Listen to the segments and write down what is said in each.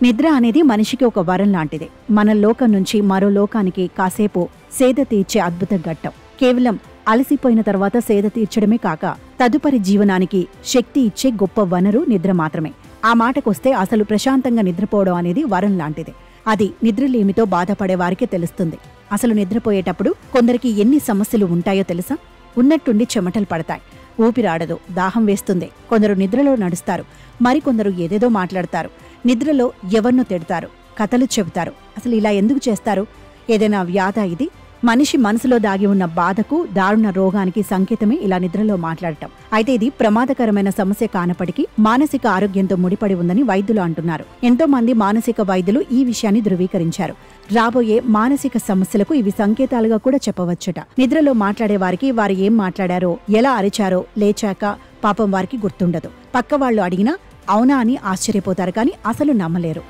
నిద్ర అనేది మనిషికి ఒక వరం లాంటిది. మన లోకం నుంచి మరో లోకానికి కాసేపు సేద తీర్చే అద్భుత ఘట్టం. కేవలం అలసిపోయిన తర్వాత సేద తీర్చడమే కాక తదుపరి జీవనానికి శక్తి ఇచ్చే గొప్ప వనరు నిద్ర మాత్రమే. ఆ మాటకొస్తే అసలు ప్రశాంతంగా నిద్రపోవడం అనేది వరం లాంటిది. అది నిద్రలేమితో బాధపడే వారికే తెలుస్తుంది. అసలు నిద్రపోయేటప్పుడు కొందరికి ఎన్ని సమస్యలు ఉంటాయో తెలుసా? ఉన్నట్టుండి చెమటలు పడతాయి, ఊపిరాడదు, దాహం వేస్తుంది. కొందరు నిద్రలో నడుస్తారు, మరికొందరు ఏదేదో మాట్లాడతారు. నిద్రలో ఎవరినో తిడతారు, కథలు చెబుతారు. అసలు ఇలా ఎందుకు చేస్తారు? ఏదైనా వ్యాధ ఇది? మనిషి మనసులో దాగి ఉన్న బాధకు, దారుణ రోగానికి సంకేతమే ఇలా నిద్రలో మాట్లాడటం. అయితే ఇది ప్రమాదకరమైన సమస్య కానప్పటికీ మానసిక ఆరోగ్యంతో ముడిపడి ఉందని వైద్యులు అంటున్నారు. ఎంతో మంది మానసిక వైద్యులు ఈ విషయాన్ని ధృవీకరించారు. రాబోయే మానసిక సమస్యలకు ఇవి సంకేతాలుగా కూడా చెప్పవచ్చుట. నిద్రలో మాట్లాడే వారికి వారు ఏం మాట్లాడారో, ఎలా అరిచారో లేచాక పాపం వారికి గుర్తుండదు. పక్క వాళ్ళు అడిగినా అవునా అని ఆశ్చర్యపోతారు, కానీ అసలు నమ్మలేరు.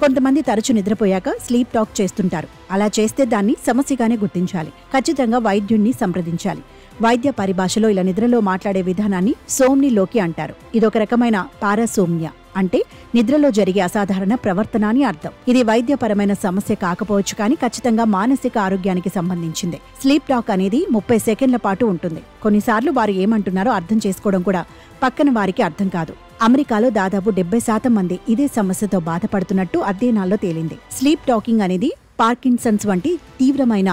కొంతమంది తరచు నిద్రపోయాక స్లీప్ టాక్ చేస్తుంటారు. అలా చేస్తే దాన్ని సమస్యగానే గుర్తించాలి. ఖచ్చితంగా వైద్యుణ్ణి సంప్రదించాలి. వైద్య పరిభాషలో ఇలా నిద్రలో మాట్లాడే విధానాన్ని సోమ్నిలోకి అంటారు. ఇదొక రకమైన పారాసోమ్నియా, అంటే నిద్రలో జరిగే అసాధారణ ప్రవర్తన అని అర్థం. ఇది వైద్యపరమైన సమస్య కాకపోవచ్చు, కానీ ఖచ్చితంగా మానసిక ఆరోగ్యానికి సంబంధించింది. స్లీప్ టాక్ అనేది 30 సెకండ్ల పాటు ఉంటుంది. కొన్నిసార్లు వారు ఏమంటున్నారో అర్థం చేసుకోవడం కూడా పక్కన వారికి అర్థం కాదు. అమెరికాలో దాదాపు 70% మంది ఇదే సమస్యతో బాధపడుతున్నట్టు అధ్యయనాల్లో తేలింది. స్లీప్ టాకింగ్ అనేది పార్కిన్సన్స్ వంటి తీవ్రమైన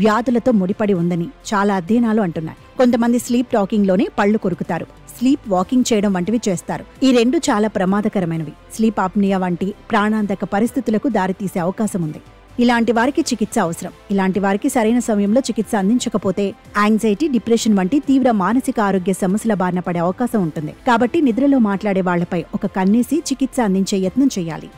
వ్యాధులతో ముడిపడి ఉందని చాలా అధ్యయనాలు అంటున్నాయి. కొంతమంది స్లీప్ టాకింగ్ లోనే పళ్లు కొరుకుతారు, స్లీప్ వాకింగ్ చేయడం వంటివి చేస్తారు. ఈ రెండు చాలా ప్రమాదకరమైనవి. స్లీప్ ఆప్నియా వంటి ప్రాణాంతక పరిస్థితులకు దారితీసే అవకాశం ఉంది. ఇలాంటి వారికి చికిత్స అవసరం. ఇలాంటి వారికి సరైన సమయంలో చికిత్స అందించకపోతే యాంగ్జైటీ, డిప్రెషన్ వంటి తీవ్ర మానసిక ఆరోగ్య సమస్యల బారిన పడే అవకాశం ఉంటుంది. కాబట్టి నిద్రలో మాట్లాడే వాళ్లపై ఒక కన్నేసి చికిత్స అందించే యత్నం చేయాలి.